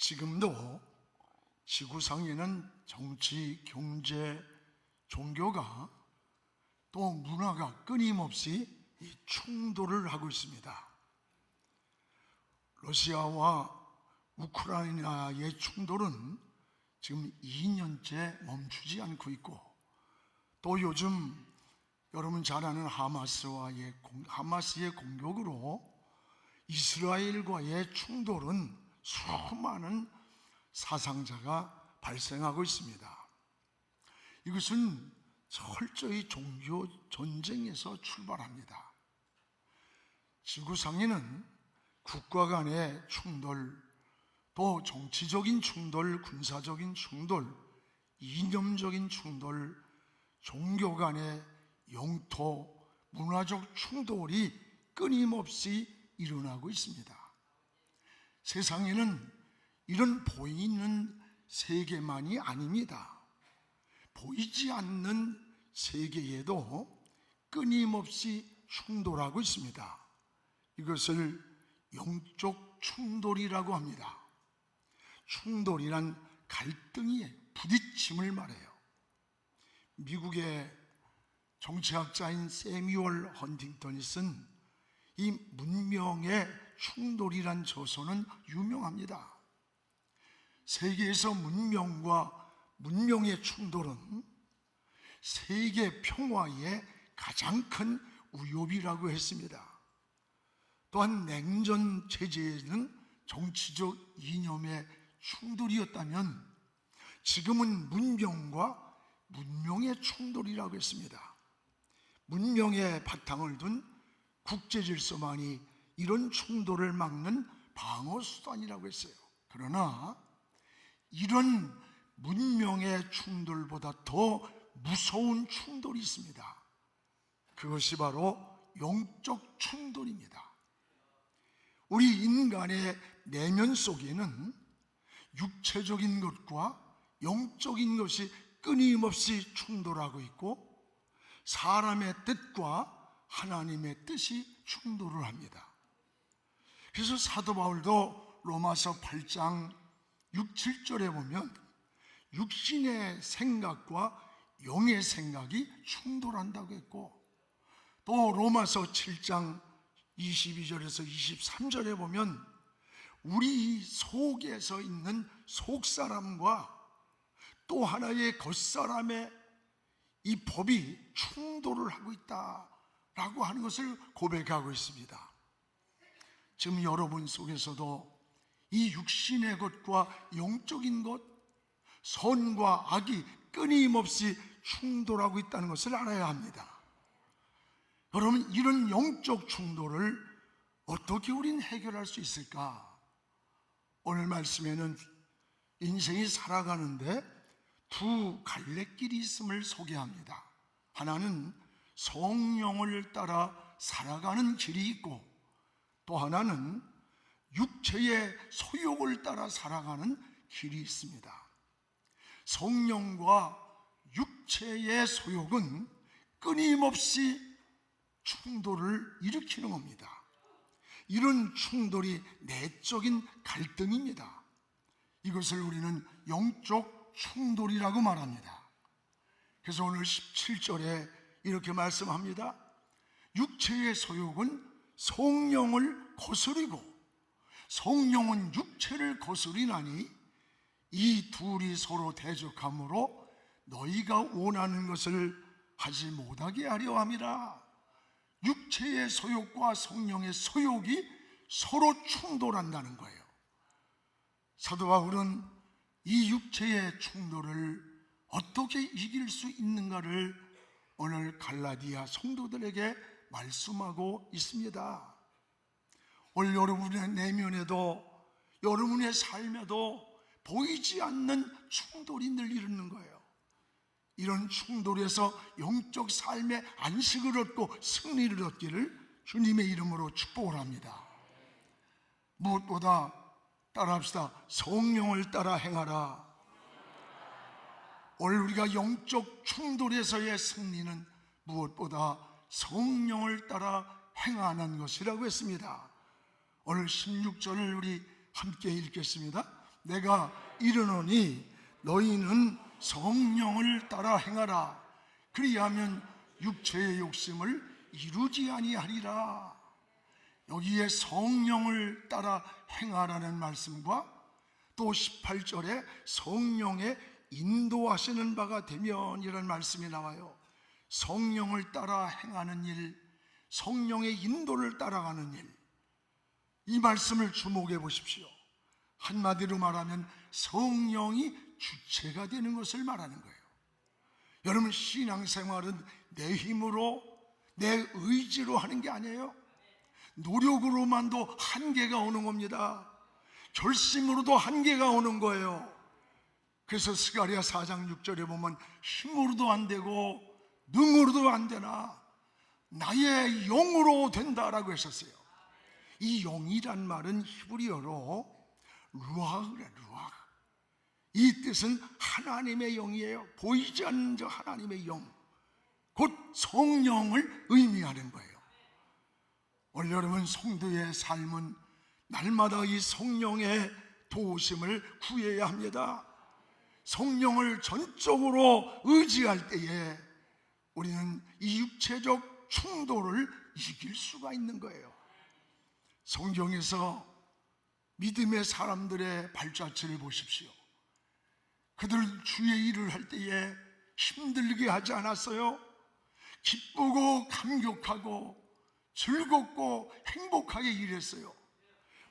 지금도 지구상에는 정치, 경제, 종교가 또 문화가 끊임없이 이 충돌을 하고 있습니다. 러시아와 우크라이나의 충돌은 지금 2년째 멈추지 않고 있고, 또 요즘 여러분 잘 아는 하마스의 공격으로 이스라엘과의 충돌은 수많은 사상자가 발생하고 있습니다. 이것은 철저히 종교 전쟁에서 출발합니다. 지구상에는 국가 간의 충돌, 또 정치적인 충돌, 군사적인 충돌, 이념적인 충돌, 종교 간의 영토, 문화적 충돌이 끊임없이 일어나고 있습니다. 세상에는 이런 보이는 세계만이 아닙니다. 보이지 않는 세계에도 끊임없이 충돌하고 있습니다. 이것을 영적 충돌이라고 합니다. 충돌이란 갈등이 부딪힘을 말해요. 미국의 정치학자인 세뮤얼 헌팅턴이 쓴 이 문명의 충돌이란 저서는 유명합니다. 세계에서 문명과 문명의 충돌은 세계 평화의 가장 큰 위협이라고 했습니다. 또한 냉전 체제에는 정치적 이념의 충돌이었다면 지금은 문명과 문명의 충돌이라고 했습니다. 문명의 바탕을 둔 국제 질서만이 이런 충돌을 막는 방어 수단이라고 했어요. 그러나 이런 문명의 충돌보다 더 무서운 충돌이 있습니다. 그것이 바로 영적 충돌입니다. 우리 인간의 내면 속에는 육체적인 것과 영적인 것이 끊임없이 충돌하고 있고, 사람의 뜻과 하나님의 뜻이 충돌을 합니다. 그래서 사도 바울도 로마서 8장 6, 7절에 보면 육신의 생각과 영의 생각이 충돌한다고 했고, 또 로마서 7장 22절에서 23절에 보면 우리 속에서 있는 속사람과 또 하나의 겉사람의 이 법이 충돌을 하고 있다라고 하는 것을 고백하고 있습니다. 지금 여러분 속에서도 이 육신의 것과 영적인 것, 선과 악이 끊임없이 충돌하고 있다는 것을 알아야 합니다. 여러분, 이런 영적 충돌을 어떻게 우린 해결할 수 있을까? 오늘 말씀에는 인생이 살아가는데 두 갈래길이 있음을 소개합니다. 하나는 성령을 따라 살아가는 길이 있고, 또 하나는 육체의 소욕을 따라 살아가는 길이 있습니다. 성령과 육체의 소욕은 끊임없이 충돌을 일으키는 겁니다. 이런 충돌이 내적인 갈등입니다. 이것을 우리는 영적 충돌이라고 말합니다. 그래서 오늘 17절에 이렇게 말씀합니다. 육체의 소욕은 성령을 거스리고 성령은 육체를 거스리나니 이 둘이 서로 대적하므로 너희가 원하는 것을 하지 못하게 하려 함이라. 육체의 소욕과 성령의 소욕이 서로 충돌한다는 거예요. 사도 바울은 이 육체의 충돌을 어떻게 이길 수 있는가를 오늘 갈라디아 성도들에게 말씀하고 있습니다. 오늘 여러분의 내면에도, 여러분의 삶에도 보이지 않는 충돌이 늘 일어나는 거예요. 이런 충돌에서 영적 삶의 안식을 얻고 승리를 얻기를 주님의 이름으로 축복을 합니다. 무엇보다 따라합시다. 성령을 따라 행하라. 오늘 우리가 영적 충돌에서의 승리는 무엇보다 성령을 따라 행하는 것이라고 했습니다. 오늘 16절을 우리 함께 읽겠습니다. 내가 이르노니 너희는 성령을 따라 행하라. 그리하면 육체의 욕심을 이루지 아니하리라. 여기에 성령을 따라 행하라는 말씀과 또 18절에 성령의 인도하시는 바가 되면 이라는 말씀이 나와요. 성령을 따라 행하는 일, 성령의 인도를 따라가는 일, 이 말씀을 주목해 보십시오. 한마디로 말하면 성령이 주체가 되는 것을 말하는 거예요. 여러분, 신앙생활은 내 힘으로, 내 의지로 하는 게 아니에요. 노력으로만도 한계가 오는 겁니다. 결심으로도 한계가 오는 거예요. 그래서 스가랴 4장 6절에 보면 힘으로도 안 되고 능으로도 안 되나 나의 영으로 된다라고 했었어요. 이 영이란 말은 히브리어로 루아흐래, 루아흐. 이 뜻은 하나님의 영이에요. 보이지 않는 저 하나님의 영, 곧 성령을 의미하는 거예요. 오늘 여러분 성도의 삶은 날마다 이 성령의 도우심을 구해야 합니다. 성령을 전적으로 의지할 때에 우리는 이 육체적 충돌을 이길 수가 있는 거예요. 성경에서 믿음의 사람들의 발자취를 보십시오. 그들 주의 일을 할 때에 힘들게 하지 않았어요. 기쁘고 감격하고 즐겁고 행복하게 일했어요.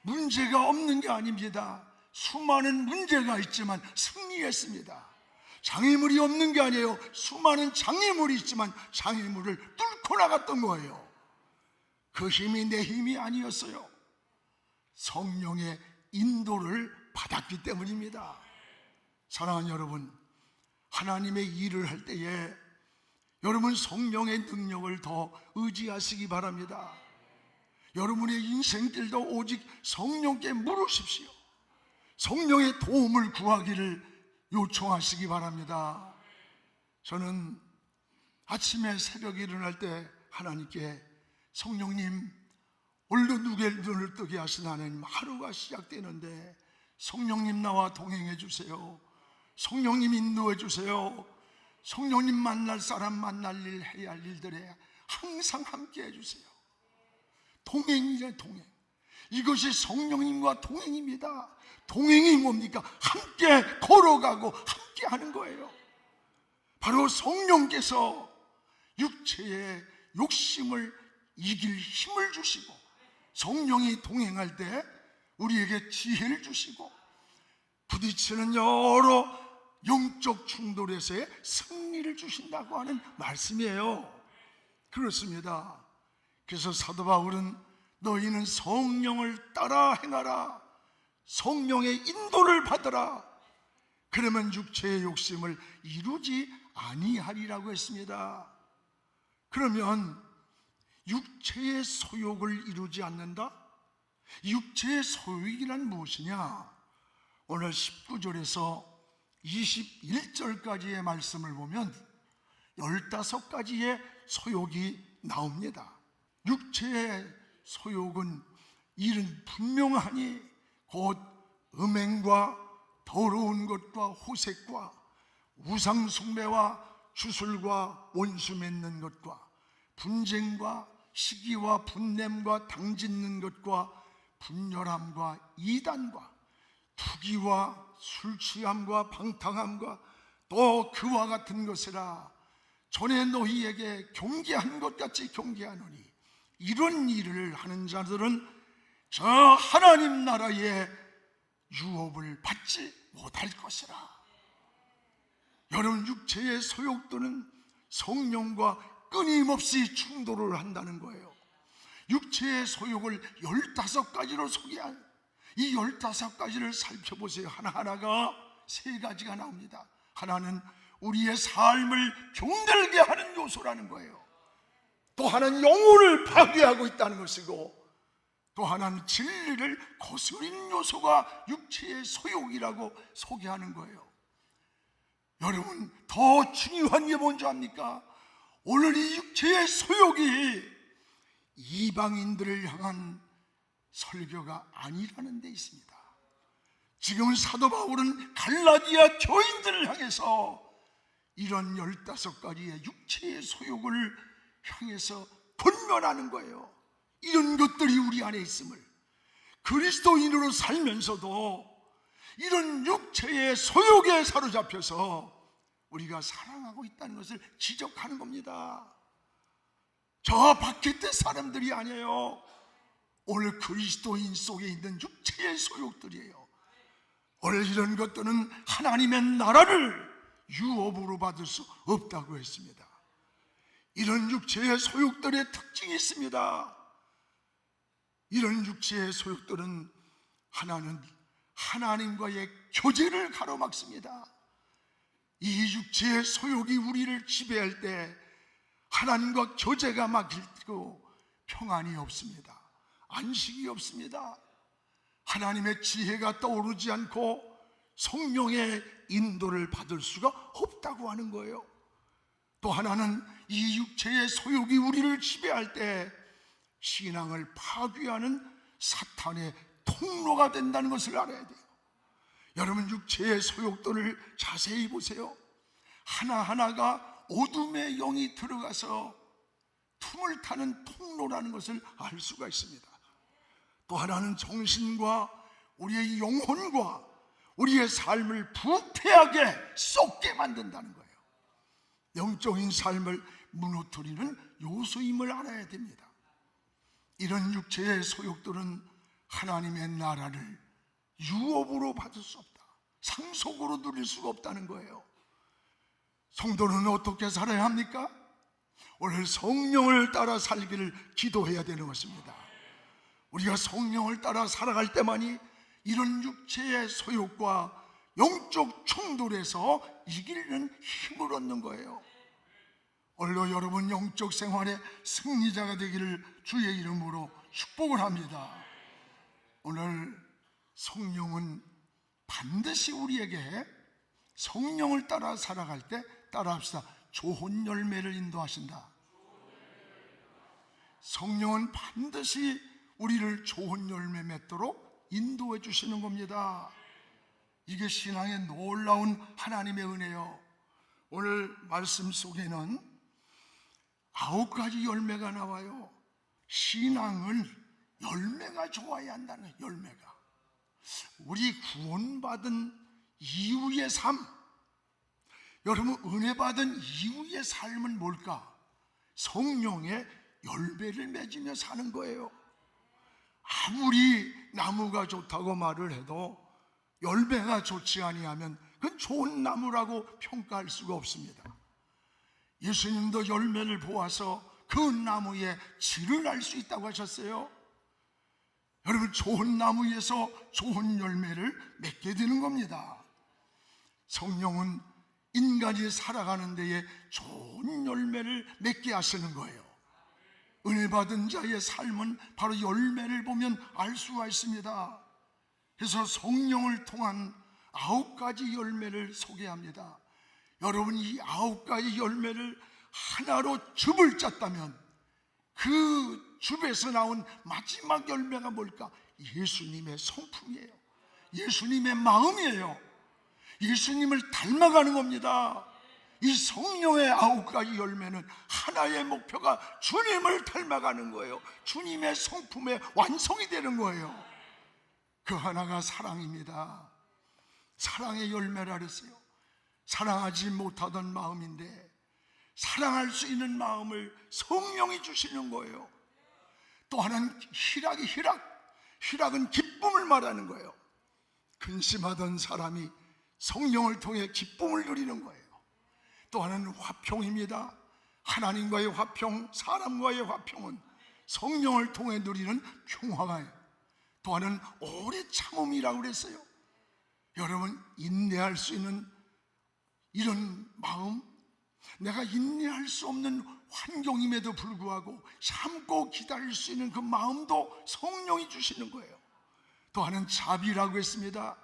문제가 없는 게 아닙니다. 수많은 문제가 있지만 승리했습니다. 장애물이 없는 게 아니에요. 수많은 장애물이 있지만 장애물을 뚫고 나갔던 거예요. 그 힘이 내 힘이 아니었어요. 성령의 인도를 받았기 때문입니다. 사랑하는 여러분, 하나님의 일을 할 때에 여러분 성령의 능력을 더 의지하시기 바랍니다. 여러분의 인생길도 오직 성령께 물으십시오. 성령의 도움을 구하기를 요청하시기 바랍니다. 저는 아침에 새벽에 일어날 때 하나님께 성령님, 오늘도 누구의 눈을 뜨게 하신 하나님, 하루가 시작되는데 성령님 나와 동행해 주세요. 성령님 인도해 주세요. 성령님 만날 사람 만날 일, 해야 할 일들에 항상 함께 해주세요. 동행이래, 동행. 이것이 성령님과 동행입니다. 동행이 뭡니까? 함께 걸어가고 함께 하는 거예요. 바로 성령께서 육체의 욕심을 이길 힘을 주시고, 성령이 동행할 때 우리에게 지혜를 주시고, 부딪히는 여러 영적 충돌에서의 승리를 주신다고 하는 말씀이에요. 그렇습니다. 그래서 사도 바울은 너희는 성령을 따라 행하라, 성령의 인도를 받으라, 그러면 육체의 욕심을 이루지 아니하리라고 했습니다. 그러면 육체의 소욕을 이루지 않는다? 육체의 소욕이란 무엇이냐? 오늘 19절에서 21절까지의 말씀을 보면 15가지의 소욕이 나옵니다. 육체의 소욕은 이는 분명하니 곧 음행과 더러운 것과 호색과 우상숭배와 주술과 원수 맺는 것과 분쟁과 시기와 분냄과 당짓는 것과 분열함과 이단과 투기와 술취함과 방탕함과 또 그와 같은 것이라. 전에 너희에게 경계한 것 같이 경계하노니 이런 일을 하는 자들은 저 하나님 나라의 유업을 받지 못할 것이라. 여러분, 육체의 소욕들은 성령과 끊임없이 충돌을 한다는 거예요. 육체의 소욕을 15가지로 소개한 이 15가지를 살펴보세요. 하나하나가 3가지가 나옵니다. 하나는 우리의 삶을 병들게 하는 요소라는 거예요. 또 하나는 영혼을 파괴하고 있다는 것이고, 또 하나는 진리를 거스르는 요소가 육체의 소욕이라고 소개하는 거예요. 여러분, 더 중요한 게 뭔지 압니까? 오늘 이 육체의 소욕이 이방인들을 향한 설교가 아니라는 데 있습니다. 지금 사도 바울은 갈라디아 교인들을 향해서 이런 15가지의 육체의 소욕을 향해서 권면하는 거예요. 이런 것들이 우리 안에 있음을, 그리스도인으로 살면서도 이런 육체의 소욕에 사로잡혀서 우리가 사랑하고 있다는 것을 지적하는 겁니다. 저 바깥의 사람들이 아니에요. 오늘 그리스도인 속에 있는 육체의 소욕들이에요. 오늘 이런 것들은 하나님의 나라를 유업으로 받을 수 없다고 했습니다. 이런 육체의 소욕들의 특징이 있습니다. 이런 육체의 소욕들은 하나는 하나님과의 교제를 가로막습니다. 이 육체의 소욕이 우리를 지배할 때 하나님과 교제가 막히고 평안이 없습니다. 안식이 없습니다. 하나님의 지혜가 떠오르지 않고 성령의 인도를 받을 수가 없다고 하는 거예요. 또 하나는 이 육체의 소욕이 우리를 지배할 때 신앙을 파괴하는 사탄의 통로가 된다는 것을 알아야 돼요. 여러분, 육체의 소욕들을 자세히 보세요. 하나하나가 어둠의 영이 들어가서 틈을 타는 통로라는 것을 알 수가 있습니다. 또 하나는 정신과 우리의 영혼과 우리의 삶을 부패하게 썩게 만든다는 거예요. 영적인 삶을 무너뜨리는 요소임을 알아야 됩니다. 이런 육체의 소욕들은 하나님의 나라를 유업으로 받을 수 없다, 상속으로 누릴 수가 없다는 거예요. 성도는 어떻게 살아야 합니까? 오늘 성령을 따라 살기를 기도해야 되는 것입니다. 우리가 성령을 따라 살아갈 때만이 이런 육체의 소욕과 영적 충돌에서 이기는 힘을 얻는 거예요. 오늘도 여러분 영적 생활의 승리자가 되기를 주의 이름으로 축복을 합니다. 오늘 성령은 반드시 우리에게 성령을 따라 살아갈 때 따라합시다. 좋은 열매를 인도하신다. 성령은 반드시 우리를 좋은 열매 맺도록 인도해 주시는 겁니다. 이게 신앙의 놀라운 하나님의 은혜요. 오늘 말씀 속에는 9가지 열매가 나와요. 신앙은 열매가 좋아야 한다는, 열매가. 우리 구원받은 이후의 삶, 여러분 은혜 받은 이후의 삶은 뭘까? 성령의 열매를 맺으며 사는 거예요. 아무리 나무가 좋다고 말을 해도 열매가 좋지 아니하면 그건 좋은 나무라고 평가할 수가 없습니다. 예수님도 열매를 보아서 그 나무의 질을 알 수 있다고 하셨어요. 여러분, 좋은 나무에서 좋은 열매를 맺게 되는 겁니다. 성령은 인간이 살아가는 데에 좋은 열매를 맺게 하시는 거예요. 은혜 받은 자의 삶은 바로 열매를 보면 알 수가 있습니다. 그래서 성령을 통한 9가지 열매를 소개합니다. 여러분, 이 9가지 열매를 하나로 줍을 짰다면 그 줍에서 나온 마지막 열매가 뭘까? 예수님의 성품이에요. 예수님의 마음이에요. 예수님을 닮아가는 겁니다. 이 성령의 9가지 열매는 하나의 목표가 주님을 닮아가는 거예요. 주님의 성품의 완성이 되는 거예요. 그 하나가 사랑입니다. 사랑의 열매라 그랬어요. 사랑하지 못하던 마음인데 사랑할 수 있는 마음을 성령이 주시는 거예요. 또 하나는 희락은 기쁨을 말하는 거예요. 근심하던 사람이 성령을 통해 기쁨을 누리는 거예요. 또 하나는 화평입니다. 하나님과의 화평, 사람과의 화평은 성령을 통해 누리는 평화가요. 또 하나는 오래 참음이라고 그랬어요. 여러분, 인내할 수 있는 이런 마음, 내가 인내할 수 없는 환경임에도 불구하고 참고 기다릴 수 있는 그 마음도 성령이 주시는 거예요. 또 하나는 자비라고 했습니다.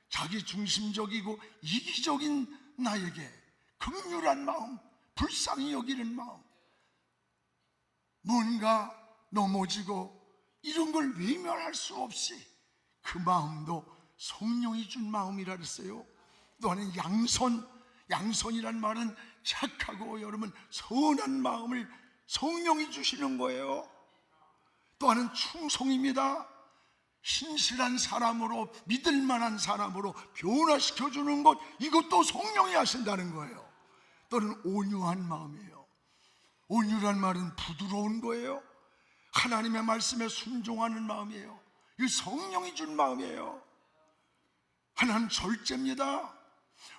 자기 중심적이고 이기적인 나에게 긍휼한 마음, 불쌍히 여기는 마음, 뭔가 넘어지고 이런 걸 외면할 수 없이 그 마음도 성령이 준 마음이라 그랬어요. 또한 양선이란 말은 착하고 여러분 선한 마음을 성령이 주시는 거예요. 또한 충성입니다. 신실한 사람으로, 믿을 만한 사람으로 변화시켜 주는 것, 이것도 성령이 하신다는 거예요. 또는 온유한 마음이에요. 온유란 말은 부드러운 거예요. 하나님의 말씀에 순종하는 마음이에요. 이 성령이 준 마음이에요. 하나는 절제입니다.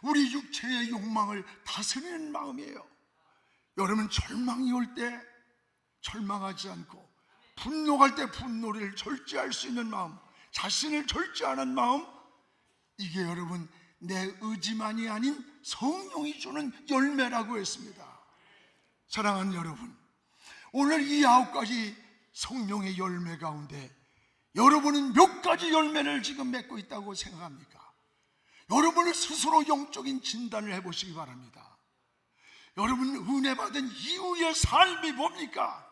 우리 육체의 욕망을 다스리는 마음이에요. 여러분, 절망이 올 때 절망하지 않고, 분노할 때 분노를 절제할 수 있는 마음, 자신을 절제하는 마음, 이게 여러분 내 의지만이 아닌 성령이 주는 열매라고 했습니다. 사랑하는 여러분, 오늘 이 9가지 성령의 열매 가운데 여러분은 몇 가지 열매를 지금 맺고 있다고 생각합니까? 여러분을 스스로 영적인 진단을 해보시기 바랍니다. 여러분 은혜 받은 이후의 삶이 뭡니까?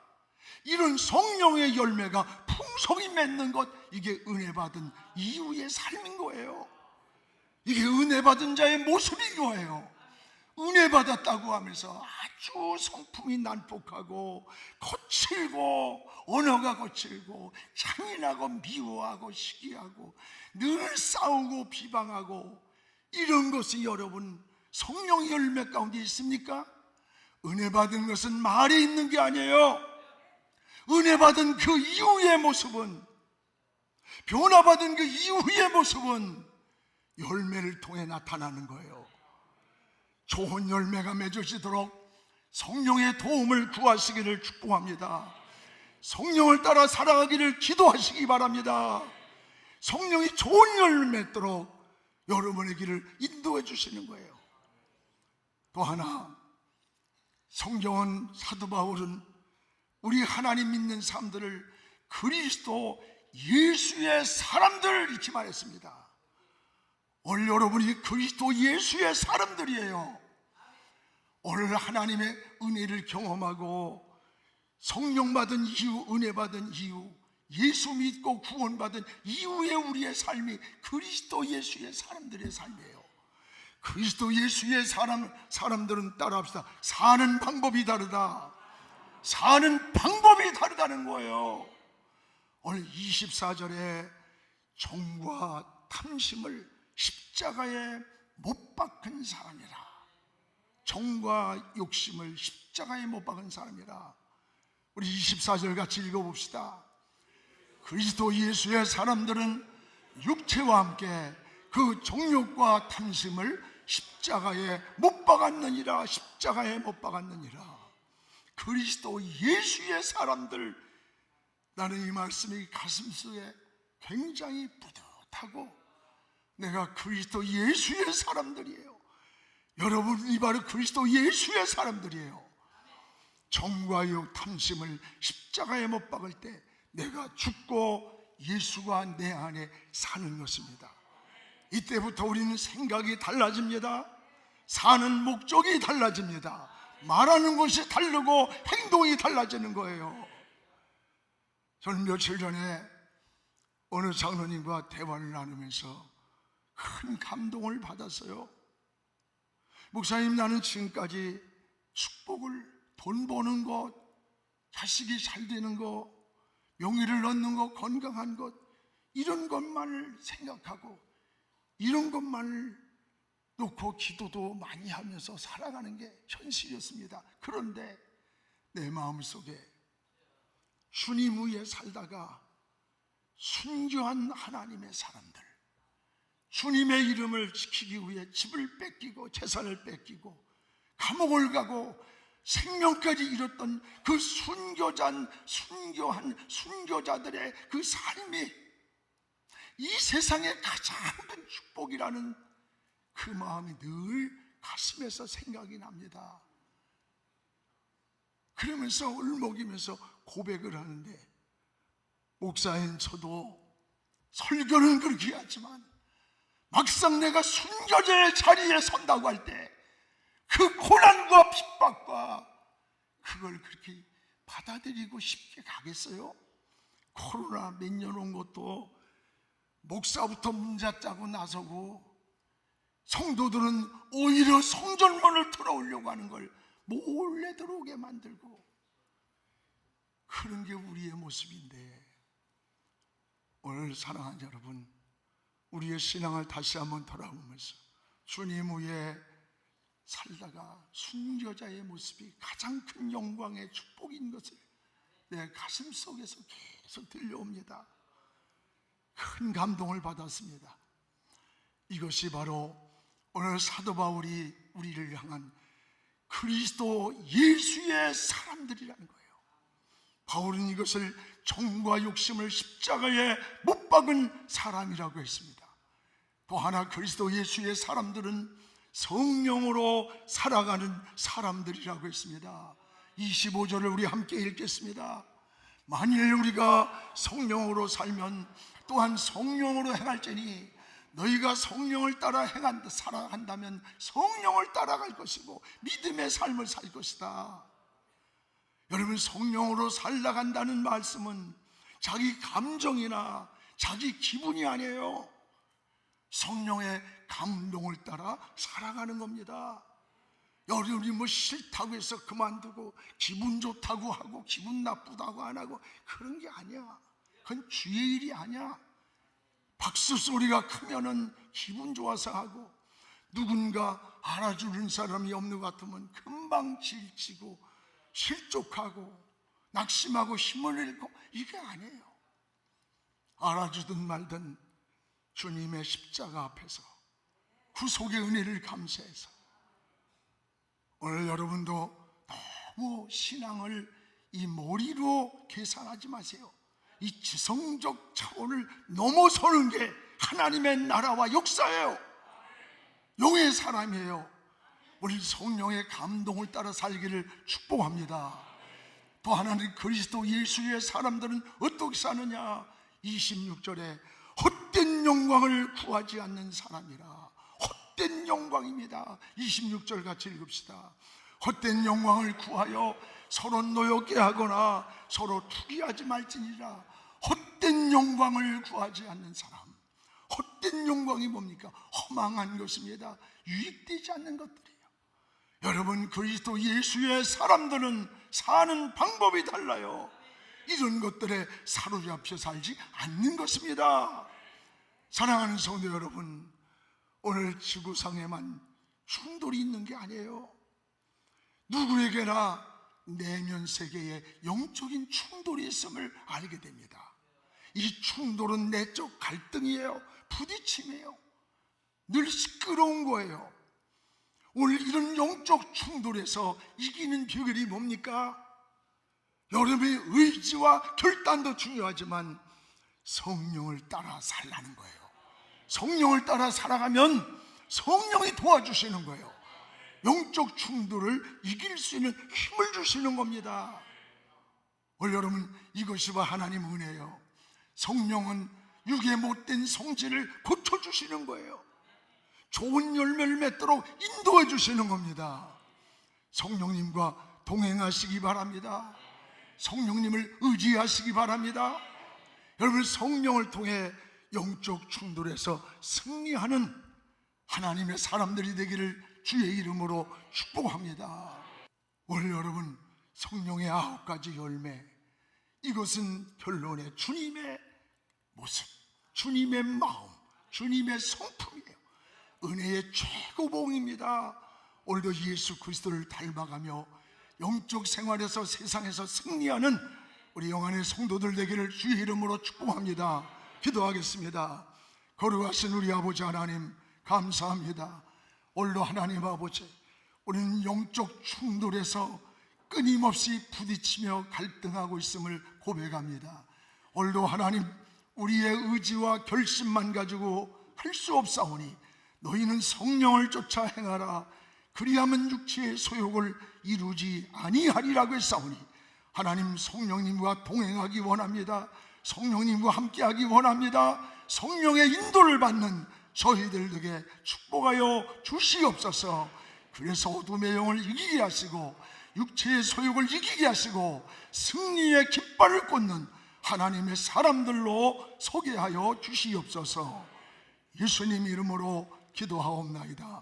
이런 성령의 열매가 풍성히 맺는 것, 이게 은혜 받은 이후의 삶인 거예요. 이게 은혜 받은 자의 모습인 거예요. 은혜 받았다고 하면서 아주 성품이 난폭하고 거칠고 언어가 거칠고 잔인하고 미워하고 시기하고 늘 싸우고 비방하고 이런 것이 여러분 성령의 열매 가운데 있습니까? 은혜 받은 것은 말에 있는 게 아니에요. 은혜 받은 그 이후의 모습은, 변화받은 그 이후의 모습은 열매를 통해 나타나는 거예요. 좋은 열매가 맺어지도록 성령의 도움을 구하시기를 축복합니다. 성령을 따라 살아가기를 기도하시기 바랍니다. 성령이 좋은 열매 맺도록 여러분의 길을 인도해 주시는 거예요. 또 하나, 성경은, 사도 바울은 우리 하나님 믿는 사람들을 그리스도 예수의 사람들 이렇게 말했습니다. 오늘 여러분이 그리스도 예수의 사람들이에요. 오늘 하나님의 은혜를 경험하고 성령 받은 이후, 은혜 받은 이후, 예수 믿고 구원받은 이후에 우리의 삶이 그리스도 예수의 사람들의 삶이에요. 그리스도 예수의 사람들은 따라합시다. 사는 방법이 다르다. 사는 방법이 다르다는 거예요. 오늘 24절에 정과 탐심을 십자가에 못 박은 사람이라. 정과 욕심을 십자가에 못 박은 사람이라. 우리 24절 같이 읽어봅시다. 그리스도 예수의 사람들은 육체와 함께 그 정욕과 탐심을 십자가에 못 박았느니라. 십자가에 못 박았느니라. 그리스도 예수의 사람들, 나는 이 말씀이 가슴속에 굉장히 뿌듯하고, 내가 그리스도 예수의 사람들이에요. 여러분이 바로 그리스도 예수의 사람들이에요. 정과 욕, 탐심을 십자가에 못 박을 때 내가 죽고 예수가 내 안에 사는 것입니다. 이때부터 우리는 생각이 달라집니다. 사는 목적이 달라집니다. 말하는 것이 다르고 행동이 달라지는 거예요. 저는 며칠 전에 어느 장로님과 대화를 나누면서 큰 감동을 받았어요. 목사님, 나는 지금까지 축복을, 돈 버는 것, 자식이 잘 되는 것, 명예를 얻는 것, 건강한 것, 이런 것만을 생각하고 이런 것만을 놓고 기도도 많이 하면서 살아가는 게 현실이었습니다. 그런데 내 마음속에 주님 위에 살다가 순교한 하나님의 사람들, 주님의 이름을 지키기 위해 집을 뺏기고 재산을 뺏기고 감옥을 가고 생명까지 잃었던 그 순교한 순교자들의 그 삶이 이 세상의 가장 큰 축복이라는 그 마음이 늘 가슴에서 생각이 납니다. 그러면서 울먹이면서 고백을 하는데, 목사인 저도 설교는 그렇게 하지만 막상 내가 순교자의 자리에 선다고 할 때 그 고난과 핍박과 그걸 그렇게 받아들이고 쉽게 가겠어요? 코로나 몇 년 온 것도 목사부터 문자 짜고 나서고 성도들은 오히려 성전문을 들어오려고 하는 걸 몰래 들어오게 만들고, 그런 게 우리의 모습인데, 오늘 사랑하는 여러분, 우리의 신앙을 다시 한번 돌아보면서 주님 위에 살다가 순교자의 모습이 가장 큰 영광의 축복인 것을 내 가슴 속에서 계속 들려옵니다. 큰 감동을 받았습니다. 이것이 바로 오늘 사도 바울이 우리를 향한 그리스도 예수의 사람들이라는 거예요. 바울은 이것을 정과 욕심을 십자가에 못 박은 사람이라고 했습니다. 또 하나, 그리스도 예수의 사람들은 성령으로 살아가는 사람들이라고 했습니다. 25절을 우리 함께 읽겠습니다. 만일 우리가 성령으로 살면 또한 성령으로 행할지니 너희가 성령을 따라 살아간다면 성령을 따라갈 것이고 믿음의 삶을 살 것이다. 여러분, 성령으로 살아간다는 말씀은 자기 감정이나 자기 기분이 아니에요. 성령의 감동을 따라 살아가는 겁니다. 여러분이 싫다고 해서 그만두고 기분 좋다고 하고 기분 나쁘다고 안 하고 그런 게 아니야. 그건 주의 일이 아니야. 박수 소리가 크면은 기분 좋아서 하고, 누군가 알아주는 사람이 없는 것 같으면 금방 질치고 실족하고 낙심하고 힘을 잃고, 이게 아니에요. 알아주든 말든 주님의 십자가 앞에서 구속의 은혜를 감사해서, 오늘 여러분도 너무 신앙을 이 머리로 계산하지 마세요. 이 지성적 차원을 넘어서는 게 하나님의 나라와 역사예요. 영의 사람이에요. 우리 성령의 감동을 따라 살기를 축복합니다. 또 하나는 그리스도 예수의 사람들은 어떻게 사느냐? 26절에 헛된 영광을 구하지 않는 사람이라. 헛된 영광입니다. 26절 같이 읽읍시다. 헛된 영광을 구하여 서로 노엽게 하거나 서로 투기하지 말지니라. 헛된 영광을 구하지 않는 사람. 헛된 영광이 뭡니까? 허망한 것입니다. 유익되지 않는 것들이에요. 여러분, 그리스도 예수의 사람들은 사는 방법이 달라요. 이런 것들에 사로잡혀 살지 않는 것입니다. 사랑하는 성도 여러분, 오늘 지구상에만 충돌이 있는 게 아니에요. 누구에게나 내면 세계에 영적인 충돌이 있음을 알게 됩니다. 이 충돌은 내적 갈등이에요. 부딪힘이에요. 늘 시끄러운 거예요. 오늘 이런 영적 충돌에서 이기는 비결이 뭡니까? 여러분의 의지와 결단도 중요하지만 성령을 따라 살라는 거예요. 성령을 따라 살아가면 성령이 도와주시는 거예요. 영적 충돌을 이길 수 있는 힘을 주시는 겁니다. 오늘 여러분, 이것이 하나님 은혜예요. 성령은 육의 못된 성질을 고쳐주시는 거예요. 좋은 열매를 맺도록 인도해 주시는 겁니다. 성령님과 동행하시기 바랍니다. 성령님을 의지하시기 바랍니다. 여러분, 성령을 통해 영적 충돌에서 승리하는 하나님의 사람들이 되기를 주의 이름으로 축복합니다. 오늘 여러분, 성령의 9가지 열매, 이것은 결론에 주님의 모습, 주님의 마음, 주님의 성품이에요. 은혜의 최고봉입니다. 오늘도 예수 그리스도를 닮아가며 영적 생활에서 세상에서 승리하는 우리 영안의 성도들 되기를 주의 이름으로 축복합니다. 기도하겠습니다. 거룩하신 우리 아버지 하나님, 감사합니다. 오늘도 하나님 아버지, 우리는 영적 충돌에서 끊임없이 부딪히며 갈등하고 있음을 고백합니다. 오늘도 하나님, 우리의 의지와 결심만 가지고 할 수 없사오니 너희는 성령을 쫓아 행하라. 그리하면 육체의 소욕을 이루지 아니하리라고 했사오니 하나님, 성령님과 동행하기 원합니다. 성령님과 함께하기 원합니다. 성령의 인도를 받는 저희들에게 축복하여 주시옵소서. 그래서 어둠의 영을 이기게 하시고 육체의 소욕을 이기게 하시고 승리의 깃발을 꽂는 하나님의 사람들로 소개하여 주시옵소서. 예수님 이름으로 기도하옵나이다.